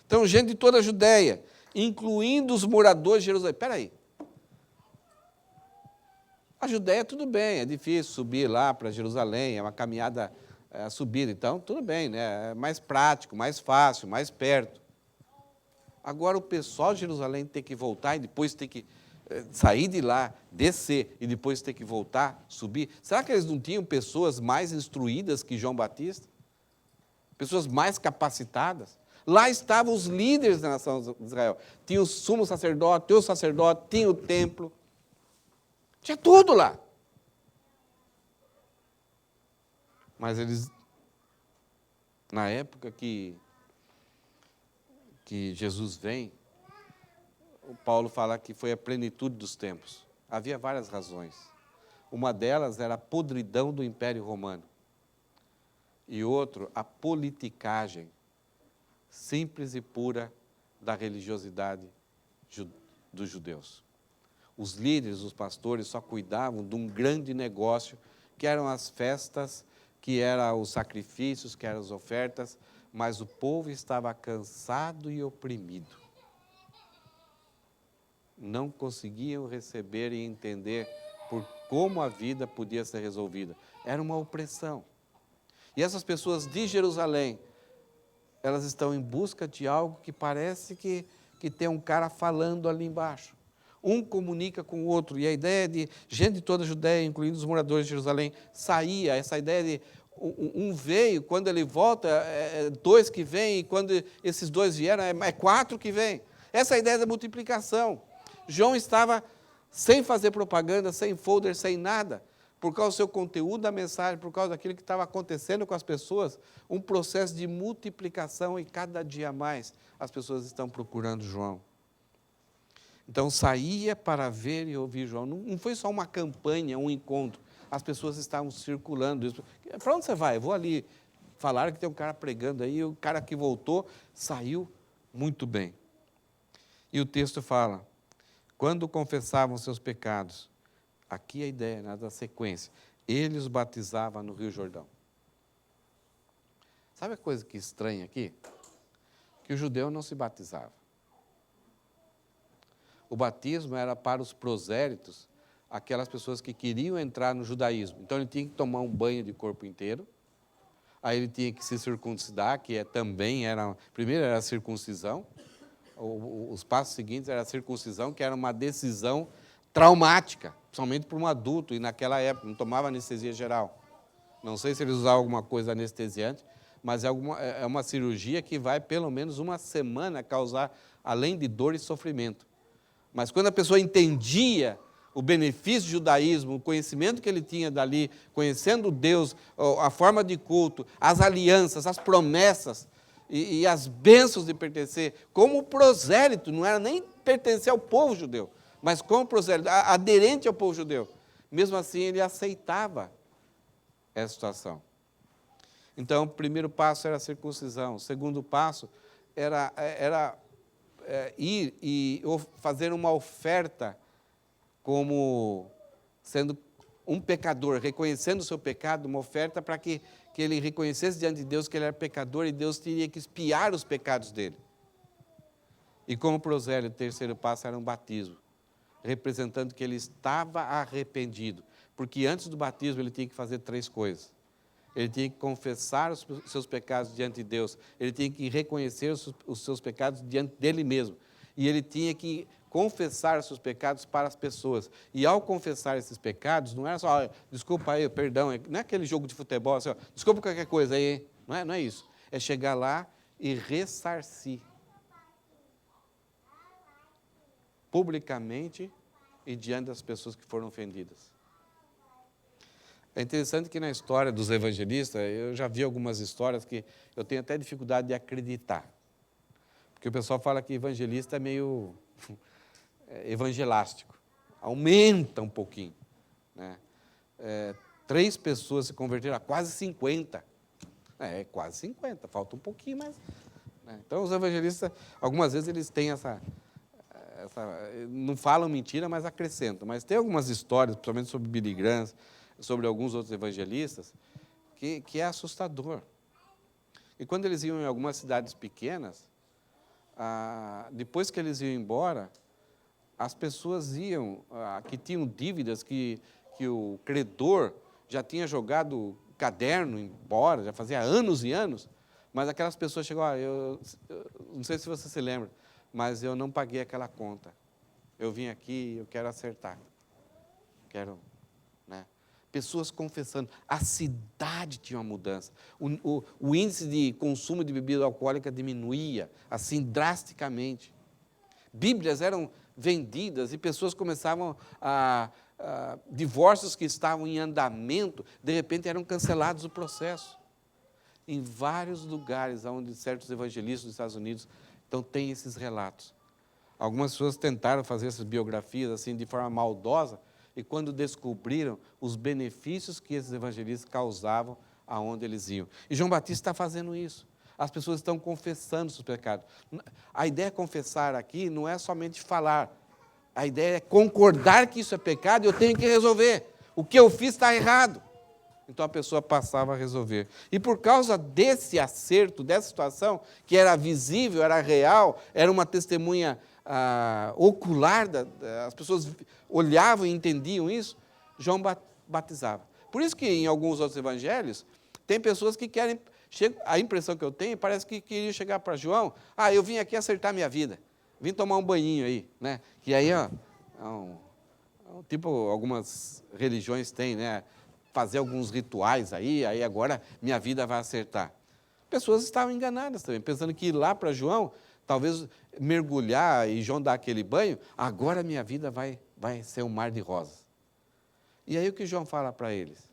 Então, gente de toda a Judéia, incluindo os moradores de Jerusalém. Espera aí. A Judéia, tudo bem, é difícil subir lá para Jerusalém, é uma caminhada subida, então tudo bem, né? É mais prático, mais fácil, mais perto. Agora, o pessoal de Jerusalém tem que voltar e depois tem que sair de lá, descer e depois ter que voltar, subir. Será que eles não tinham pessoas mais instruídas que João Batista? Pessoas mais capacitadas? Lá estavam os líderes da nação de Israel. Tinha o sumo sacerdote, tinha o templo. Tinha tudo lá. Mas eles, na época que Jesus vem, o Paulo fala que foi a plenitude dos tempos. Havia várias razões. Uma delas era a podridão do Império Romano. E outro, a politicagem simples e pura da religiosidade dos judeus. Os líderes, os pastores, só cuidavam de um grande negócio, que eram as festas, que eram os sacrifícios, que eram as ofertas, mas o povo estava cansado e oprimido. Não conseguiam receber e entender por como a vida podia ser resolvida. Era uma opressão. E essas pessoas de Jerusalém, elas estão em busca de algo que parece que tem um cara falando ali embaixo. Um comunica com o outro, e a ideia de gente de toda a Judéia, incluindo os moradores de Jerusalém, saía, essa ideia de um veio, quando ele volta, dois que vêm, e quando esses dois vieram, é 4 que vêm. Essa é a ideia da multiplicação. João estava sem fazer propaganda, sem folder, sem nada, por causa do seu conteúdo da mensagem, por causa daquilo que estava acontecendo com as pessoas, um processo de multiplicação, e cada dia mais as pessoas estão procurando João. Então, saía para ver e ouvir João. Não foi só uma campanha, um encontro. As pessoas estavam circulando isso. Para onde você vai? Eu vou ali. Falaram que tem um cara pregando aí, o cara que voltou saiu muito bem. E o texto fala, quando confessavam seus pecados, aqui a ideia, né, da sequência, ele os batizava no Rio Jordão. Sabe a coisa que estranha aqui? Que o judeu não se batizava. O batismo era para os prosélitos, aquelas pessoas que queriam entrar no judaísmo. Então, ele tinha que tomar um banho de corpo inteiro, aí ele tinha que se circuncidar, que primeiro era a circuncisão, os passos seguintes era a circuncisão, que era uma decisão traumática, principalmente para um adulto, e naquela época não tomava anestesia geral. Não sei se eles usavam alguma coisa anestesiante, mas é uma cirurgia que vai pelo menos uma semana causar, além de dor e sofrimento. Mas quando a pessoa entendia o benefício do judaísmo, o conhecimento que ele tinha dali, conhecendo Deus, a forma de culto, as alianças, as promessas e as bênçãos de pertencer, como prosélito, não era nem pertencer ao povo judeu, mas como prosélito, aderente ao povo judeu. Mesmo assim, ele aceitava essa situação. Então, o primeiro passo era a circuncisão, o segundo passo era ir e fazer uma oferta como sendo um pecador, reconhecendo o seu pecado, uma oferta para que ele reconhecesse diante de Deus que ele era pecador e Deus teria que expiar os pecados dele. E como prosélito, o terceiro passo era um batismo. representando que ele estava arrependido. Porque antes do batismo ele tinha que fazer 3 coisas. Ele tinha que confessar os seus pecados diante de Deus. Ele tinha que reconhecer os seus pecados diante dele mesmo. E ele tinha que confessar os seus pecados para as pessoas. E ao confessar esses pecados, não era só, desculpa aí, perdão, não é aquele jogo de futebol, assim, desculpa qualquer coisa aí, não é isso. É chegar lá e ressarcir. Publicamente e diante das pessoas que foram ofendidas. É interessante que na história dos evangelistas, eu já vi algumas histórias que eu tenho até dificuldade de acreditar. Porque o pessoal fala que evangelista é meio evangelástico, aumenta um pouquinho. Né? 3 pessoas se converteram a quase 50. Quase 50, falta um pouquinho, mas... Né? Então, os evangelistas, algumas vezes, eles têm não falam mentira, mas acrescentam. Mas tem algumas histórias, principalmente sobre Billy Graham, sobre alguns outros evangelistas, que é assustador. E quando eles iam em algumas cidades pequenas, depois que eles iam embora, as pessoas iam, que tinham dívidas, que o credor já tinha jogado o caderno embora, já fazia anos e anos, mas aquelas pessoas chegam, eu não sei se você se lembra, mas eu não paguei aquela conta. Eu vim aqui, eu quero acertar. Né? Pessoas confessando. A cidade tinha uma mudança. O índice de consumo de bebida alcoólica diminuía, assim, drasticamente. Bíblias eram vendidas e pessoas começavam divórcios que estavam em andamento, de repente eram cancelados o processo. Em vários lugares onde certos evangelistas dos Estados Unidos, então tem esses relatos. Algumas pessoas tentaram fazer essas biografias assim de forma maldosa, e quando descobriram os benefícios que esses evangelistas causavam aonde eles iam. E João Batista está fazendo isso. As pessoas estão confessando seus pecados. A ideia de confessar aqui não é somente falar. A ideia é concordar que isso é pecado e eu tenho que resolver. O que eu fiz está errado. Então a pessoa passava a resolver. E por causa desse acerto, dessa situação, que era visível, era real, era uma testemunha ocular, as pessoas olhavam e entendiam isso, João batizava. Por isso que em alguns outros evangelhos, tem pessoas que querem, a impressão que eu tenho, parece que queriam chegar para João, eu vim aqui acertar minha vida, vim tomar um banhinho aí, né? Que aí, tipo, algumas religiões têm, né? Fazer alguns rituais aí agora minha vida vai acertar. Pessoas estavam enganadas também, pensando que ir lá para João, talvez mergulhar e João dar aquele banho, agora minha vida vai ser um mar de rosas. E aí o que João fala para eles?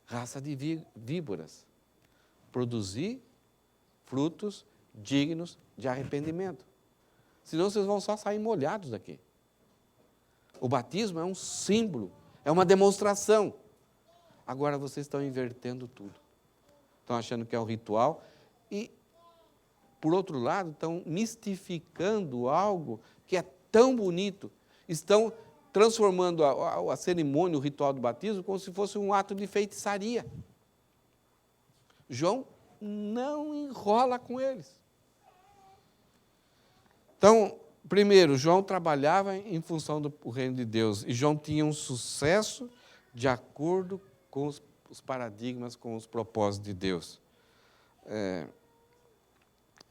Raça de víboras, produzir frutos dignos de arrependimento. Senão vocês vão só sair molhados daqui. O batismo é um símbolo, é uma demonstração. Agora vocês estão invertendo tudo. Estão achando que é um ritual e, por outro lado, estão mistificando algo que é tão bonito. Estão transformando a cerimônia, o ritual do batismo, como se fosse um ato de feitiçaria. João não enrola com eles. Então, primeiro, João trabalhava em função do reino de Deus, e João tinha um sucesso de acordo com os paradigmas, com os propósitos de Deus.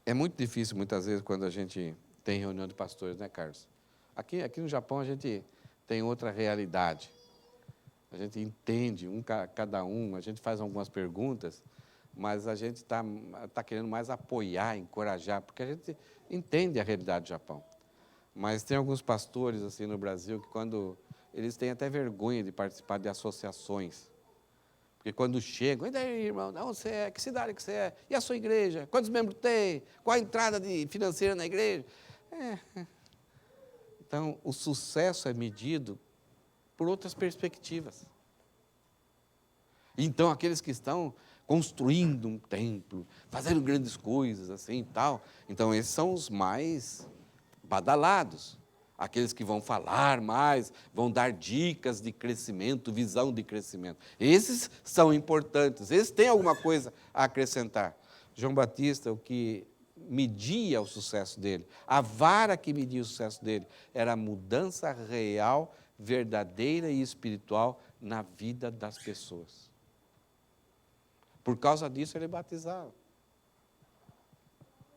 É muito difícil, muitas vezes, quando a gente tem reunião de pastores, né, Carlos? Aqui no Japão, a gente tem outra realidade. A gente entende, cada um, a gente faz algumas perguntas, mas a gente está querendo mais apoiar, encorajar, porque a gente entende a realidade do Japão. Mas tem alguns pastores assim no Brasil que quando eles têm até vergonha de participar de associações. Porque quando chegam, e daí, irmão, de onde você é? Que cidade que você é? E a sua igreja? Quantos membros tem? Qual a entrada financeira na igreja? Então, o sucesso é medido por outras perspectivas. Então, aqueles que estão construindo um templo, fazendo grandes coisas assim e tal, então esses são os mais badalados. Aqueles que vão falar mais, vão dar dicas de crescimento, visão de crescimento. Esses são importantes, esses têm alguma coisa a acrescentar. João Batista, o que media o sucesso dele, a vara que media o sucesso dele, era a mudança real, verdadeira e espiritual na vida das pessoas. Por causa disso, ele batizava.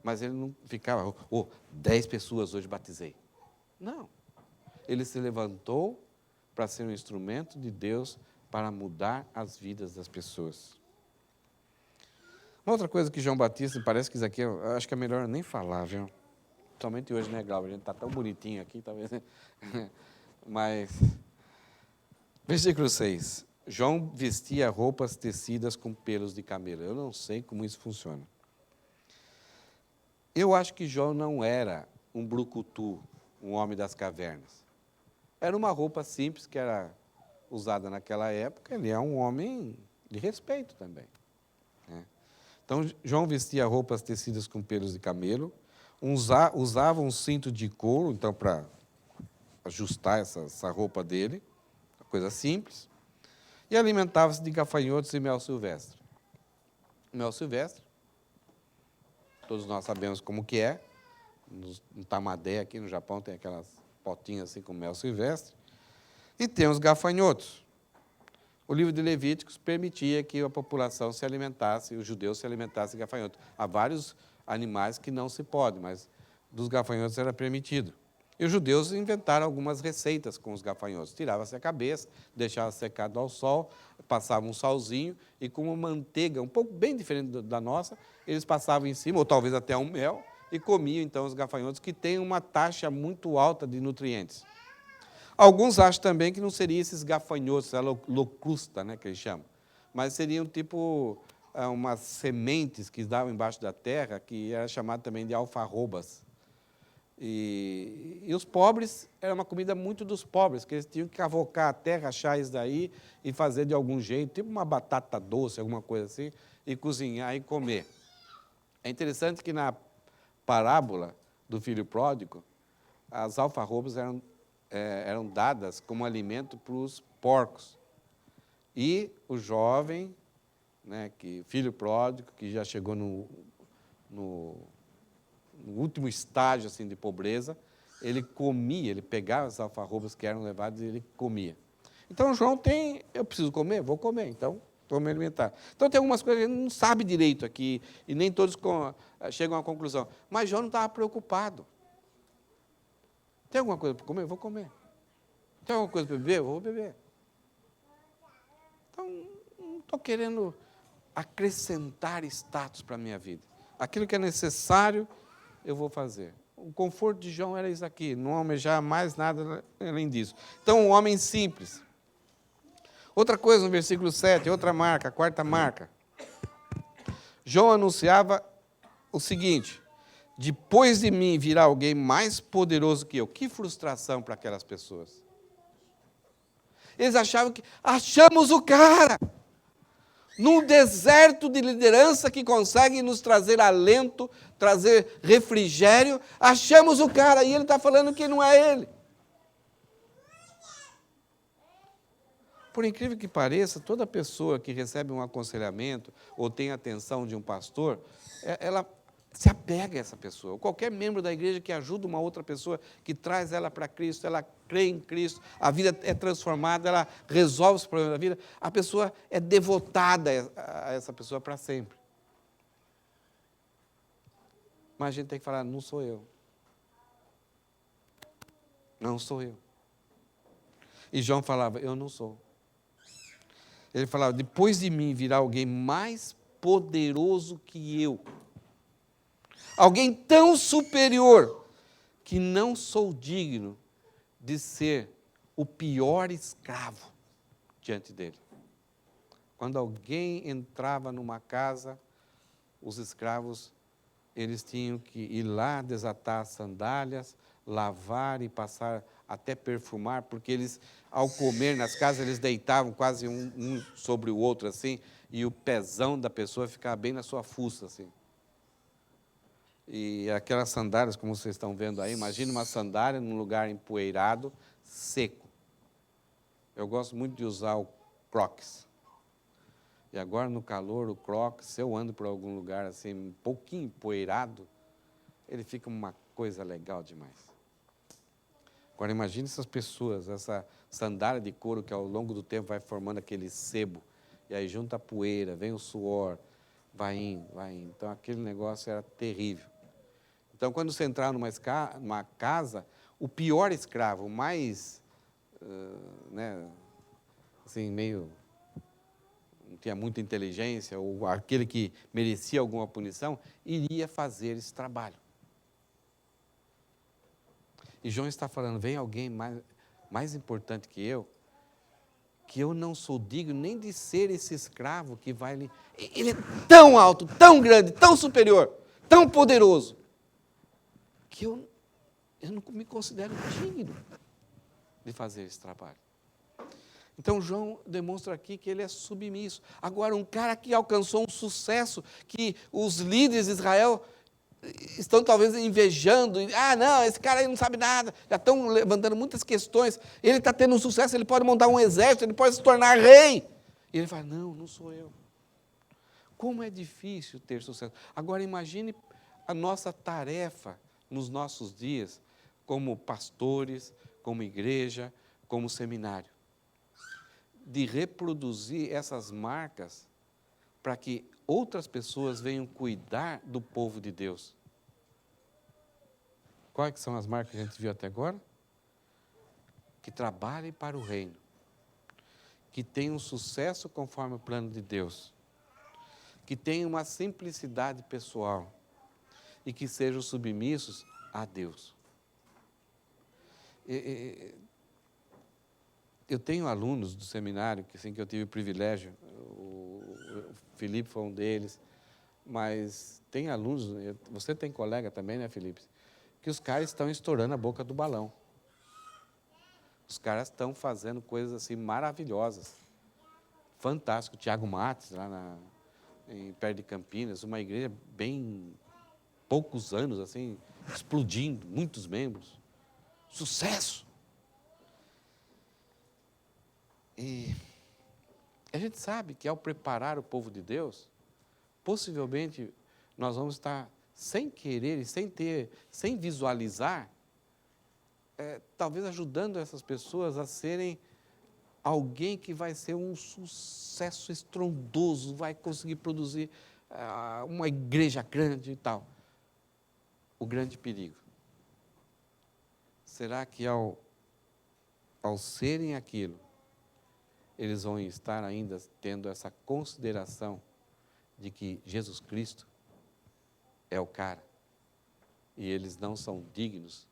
Mas ele não ficava, 10 pessoas hoje batizei. Não. Ele se levantou para ser um instrumento de Deus para mudar as vidas das pessoas. Uma outra coisa que João Batista, parece que isso aqui, eu acho que é melhor nem falar, viu? Somente hoje, né, Glauber? A gente está tão bonitinho aqui, talvez. Mas, versículo 6. João vestia roupas tecidas com pelos de camelo. Eu não sei como isso funciona. Eu acho que João não era um brucutu, um homem das cavernas. Era uma roupa simples que era usada naquela época. Ele é um homem de respeito também, né? Então, João vestia roupas tecidas com pelos de camelo, usava um cinto de couro, então, para ajustar essa roupa dele, uma coisa simples, e alimentava-se de gafanhotos e mel silvestre. Mel silvestre, todos nós sabemos como que é. No Tamadé, aqui no Japão, tem aquelas potinhas assim com mel silvestre. E tem os gafanhotos. O livro de Levíticos permitia que a população se alimentasse, os judeus se alimentassem de gafanhotos. Há vários animais que não se pode, mas dos gafanhotos era permitido. E os judeus inventaram algumas receitas com os gafanhotos. Tirava-se a cabeça, deixava secado ao sol, passava um salzinho e com uma manteiga, um pouco bem diferente da nossa, eles passavam em cima, ou talvez até um mel, e comiam então os gafanhotos, que têm uma taxa muito alta de nutrientes. Alguns acham também que não seriam esses gafanhotos, a locusta, né, que eles chamam, mas seriam tipo umas sementes que davam embaixo da terra, que era chamado também de alfarrobas. E os pobres, era uma comida muito dos pobres, que eles tinham que cavocar a terra, achar isso daí e fazer de algum jeito, tipo uma batata doce, alguma coisa assim, e cozinhar e comer. É interessante que na parábola do filho pródigo, as alfarrobas eram dadas como alimento para os porcos. E o jovem, né, filho pródigo, que já chegou no último estágio assim, de pobreza, ele comia, ele pegava as alfarrobas que eram levadas e ele comia. Então, João eu preciso comer? Vou comer, então vou me alimentar. Então, tem algumas coisas que a gente não sabe direito aqui, e nem todos chegam à conclusão. Mas João não estava preocupado. Tem alguma coisa para comer? Vou comer. Tem alguma coisa para beber? Vou beber. Então, não estou querendo acrescentar status para a minha vida. Aquilo que é necessário, eu vou fazer. O conforto de João era isso aqui, não almejar mais nada além disso. Então, um homem simples. Outra coisa, no versículo 7, outra marca, a quarta marca. João anunciava o seguinte: depois de mim virá alguém mais poderoso que eu. Que frustração para aquelas pessoas. Eles achavam que, achamos o cara, num deserto de liderança que consegue nos trazer alento, trazer refrigério, achamos o cara, e ele está falando que não é ele. Por incrível que pareça, toda pessoa que recebe um aconselhamento ou tem a atenção de um pastor, ela se apega a essa pessoa. Qualquer membro da igreja que ajuda uma outra pessoa, que traz ela para Cristo, ela crê em Cristo, a vida é transformada, ela resolve os problemas da vida, a pessoa é devotada a essa pessoa para sempre. Mas a gente tem que falar, não sou eu. Não sou eu. E João falava, eu não sou. Ele falava, depois de mim virá alguém mais poderoso que eu. Alguém tão superior que não sou digno de ser o pior escravo diante dele. Quando alguém entrava numa casa, os escravos, eles tinham que ir lá desatar as sandálias, lavar e passar, até perfumar, porque eles, ao comer nas casas, eles deitavam quase um sobre o outro, assim, e o pezão da pessoa ficava bem na sua fuça, assim. E aquelas sandálias, como vocês estão vendo aí, imagina uma sandália num lugar empoeirado, seco. Eu gosto muito de usar o Crocs. E agora, no calor, o Crocs, se eu ando por algum lugar assim, um pouquinho empoeirado, ele fica uma coisa legal demais. Agora imagine essas pessoas, essa sandália de couro que ao longo do tempo vai formando aquele sebo, e aí junta a poeira, vem o suor, vai indo, vai indo. Então aquele negócio era terrível. Então quando você entrar numa casa, o pior escravo, o mais, assim, meio, não tinha muita inteligência, ou aquele que merecia alguma punição, iria fazer esse trabalho. E João está falando, vem alguém mais importante que eu não sou digno nem de ser esse escravo que vai lhe... Ele é tão alto, tão grande, tão superior, tão poderoso, que eu não me considero digno de fazer esse trabalho. Então, João demonstra aqui que ele é submisso. Agora, um cara que alcançou um sucesso, que os líderes de Israel estão talvez invejando, não, esse cara aí não sabe nada, já estão levantando muitas questões, ele está tendo um sucesso, ele pode montar um exército, ele pode se tornar rei. E ele fala, não sou eu. Como é difícil ter sucesso. Agora imagine a nossa tarefa nos nossos dias, como pastores, como igreja, como seminário, de reproduzir essas marcas para que outras pessoas venham cuidar do povo de Deus. Quais são as marcas que a gente viu até agora? Que trabalhem para o reino, que tenham sucesso conforme o plano de Deus, que tenham uma simplicidade pessoal e que sejam submissos a Deus. Eu tenho alunos do seminário, que eu tive o privilégio, o Felipe foi um deles, mas tem alunos, você tem colega também, né, Felipe? Que os caras estão estourando a boca do balão. Os caras estão fazendo coisas assim maravilhosas. Fantástico. Tiago Matos, lá perto de Campinas, uma igreja bem poucos anos, assim, explodindo, muitos membros. Sucesso! E a gente sabe que ao preparar o povo de Deus, possivelmente nós vamos estar sem querer e sem visualizar, talvez ajudando essas pessoas a serem alguém que vai ser um sucesso estrondoso, vai conseguir produzir uma igreja grande e tal. O grande perigo. Será que ao serem aquilo, eles vão estar ainda tendo essa consideração de que Jesus Cristo é o cara, e eles não são dignos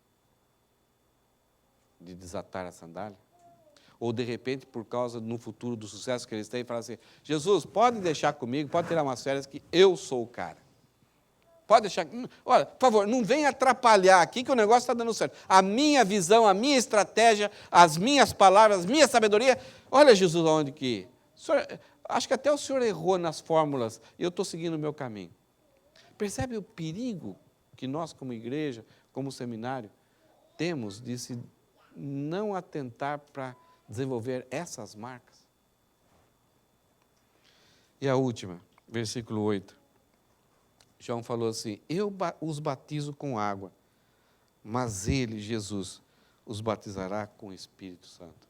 de desatar a sandália? Ou, de repente, por causa, no futuro, do sucesso que eles têm, falam assim, Jesus, pode deixar comigo, pode tirar umas férias, que eu sou o cara. Pode deixar, olha, por favor, não venha atrapalhar aqui que o negócio está dando certo. A minha visão, a minha estratégia, as minhas palavras, a minha sabedoria, olha, Jesus, aonde que... Senhor, acho que até o senhor errou nas fórmulas, e eu estou seguindo o meu caminho. Percebe o perigo que nós, como igreja, como seminário, temos de se não atentar para desenvolver essas marcas? E a última, versículo 8. João falou assim, eu os batizo com água, mas ele, Jesus, os batizará com o Espírito Santo.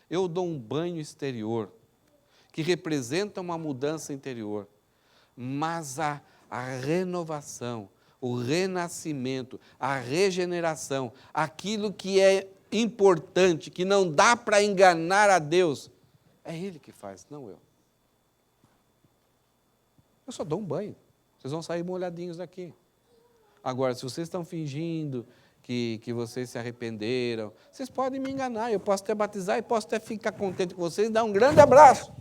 Eu dou um banho exterior, que representa uma mudança interior, mas a renovação, o renascimento, a regeneração, aquilo que é importante, que não dá para enganar a Deus, é Ele que faz, não eu. Eu só dou um banho, vocês vão sair molhadinhos daqui. Agora, se vocês estão fingindo que vocês se arrependeram, vocês podem me enganar, eu posso até batizar e posso até ficar contente com vocês e dar um grande abraço.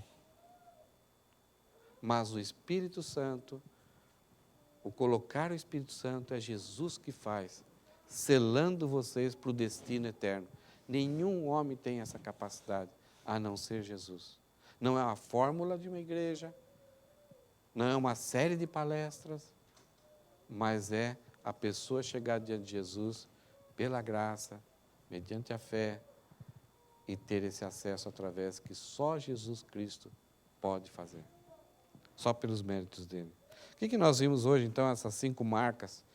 Mas o Espírito Santo, o colocar o Espírito Santo é Jesus que faz, selando vocês para o destino eterno. Nenhum homem tem essa capacidade, a não ser Jesus. Não é uma fórmula de uma igreja, não é uma série de palestras, mas é a pessoa chegar diante de Jesus pela graça, mediante a fé, e ter esse acesso através que só Jesus Cristo pode fazer. Só pelos méritos dele. O que nós vimos hoje, então, essas 5 marcas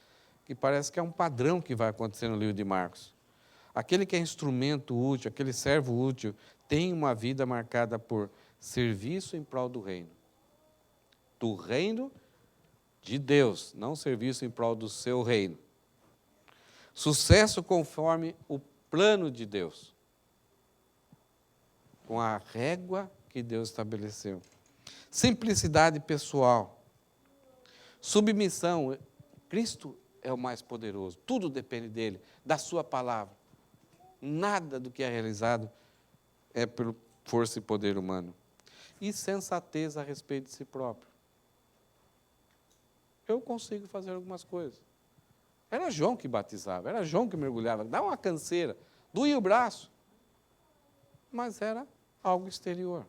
que parece que é um padrão que vai acontecer no livro de Marcos. Aquele que é instrumento útil, aquele servo útil, tem uma vida marcada por serviço em prol do reino. Do reino de Deus, não serviço em prol do seu reino. Sucesso conforme o plano de Deus, com a régua que Deus estabeleceu. Simplicidade pessoal. Submissão. Cristo é o mais poderoso, tudo depende dele, da sua palavra. Nada do que é realizado é por força e poder humano. E sensatez a respeito de si próprio. Eu consigo fazer algumas coisas. Era João que batizava, era João que mergulhava, dava uma canseira, doía o braço. Mas era algo exterior.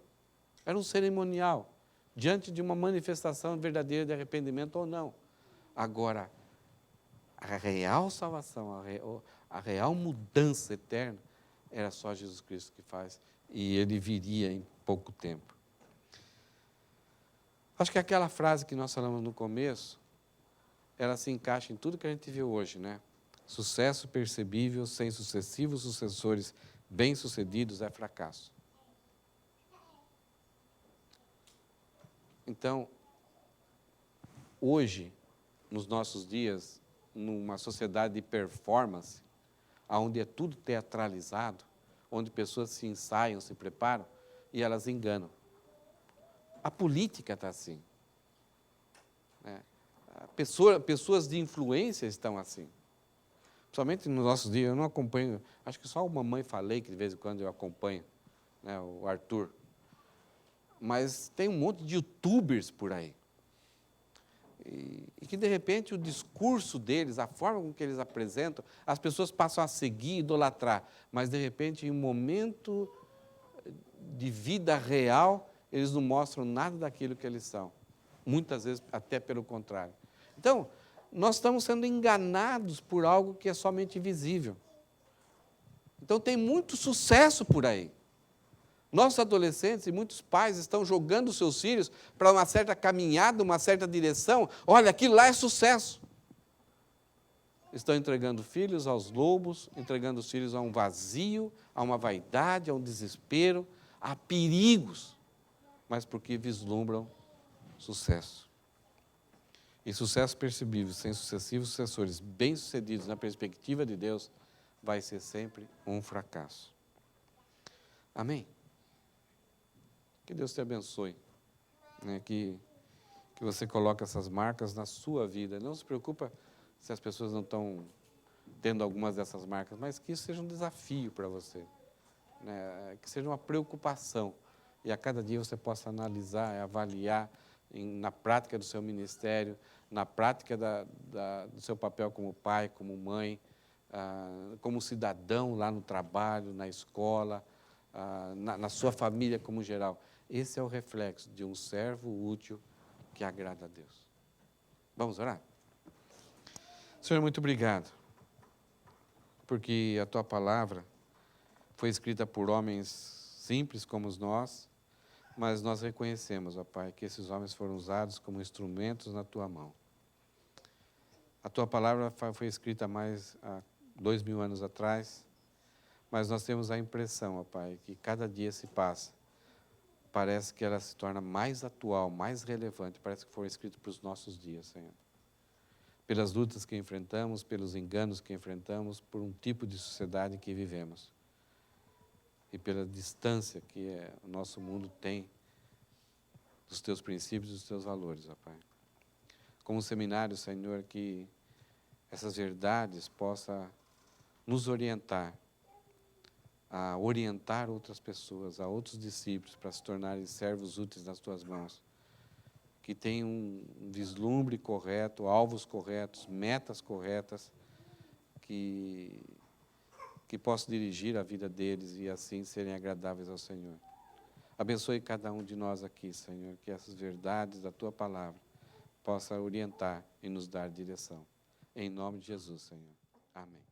Era um cerimonial, diante de uma manifestação verdadeira de arrependimento ou não. Agora, a real salvação, a real mudança eterna, era só Jesus Cristo que faz. E ele viria em pouco tempo. Acho que aquela frase que nós falamos no começo, ela se encaixa em tudo que a gente viu hoje, né? Sucesso percebível sem sucessivos sucessores bem-sucedidos é fracasso. Então, hoje, nos nossos dias, numa sociedade de performance, onde é tudo teatralizado, onde pessoas se ensaiam, se preparam, e elas enganam. A política está assim. Né? Pessoas de influência estão assim. Principalmente nos nossos dias, eu não acompanho, acho que só o Mamãe Falei, que de vez em quando eu acompanho, né, o Arthur. Mas tem um monte de youtubers por aí. E que, de repente, o discurso deles, a forma com que eles apresentam, as pessoas passam a seguir, idolatrar. Mas, de repente, em um momento de vida real, eles não mostram nada daquilo que eles são. Muitas vezes, até pelo contrário. Então, nós estamos sendo enganados por algo que é somente visível. Então, tem muito sucesso por aí. Nossos adolescentes e muitos pais estão jogando seus filhos para uma certa caminhada, uma certa direção. Olha, aquilo lá é sucesso. Estão entregando filhos aos lobos, entregando os filhos a um vazio, a uma vaidade, a um desespero, a perigos, mas porque vislumbram sucesso. E sucesso percebível, sem sucessivos sucessores bem-sucedidos na perspectiva de Deus, vai ser sempre um fracasso. Amém? Que Deus te abençoe, né? Que você coloque essas marcas na sua vida. Não se preocupa se as pessoas não estão tendo algumas dessas marcas, mas que isso seja um desafio para você, né? Que seja uma preocupação. E a cada dia você possa analisar, avaliar na prática do seu ministério, na prática do seu papel como pai, como mãe, como cidadão lá no trabalho, na escola, na sua família como geral. Esse é o reflexo de um servo útil que agrada a Deus. Vamos orar? Senhor, muito obrigado, porque a Tua palavra foi escrita por homens simples como nós, mas nós reconhecemos, ó Pai, que esses homens foram usados como instrumentos na Tua mão. A Tua palavra foi escrita há 2000 anos atrás, mas nós temos a impressão, ó Pai, que cada dia se passa, parece que ela se torna mais atual, mais relevante, parece que foi escrito para os nossos dias, Senhor. Pelas lutas que enfrentamos, pelos enganos que enfrentamos, por um tipo de sociedade em que vivemos. E pela distância que o nosso mundo tem dos Teus princípios e dos Teus valores, ó Pai. Como seminário, Senhor, que essas verdades possam nos orientar a orientar outras pessoas, a outros discípulos, para se tornarem servos úteis nas Tuas mãos. Que tenham um vislumbre correto, alvos corretos, metas corretas, que possam dirigir a vida deles e assim serem agradáveis ao Senhor. Abençoe cada um de nós aqui, Senhor, que essas verdades da Tua palavra possam orientar e nos dar direção. Em nome de Jesus, Senhor. Amém.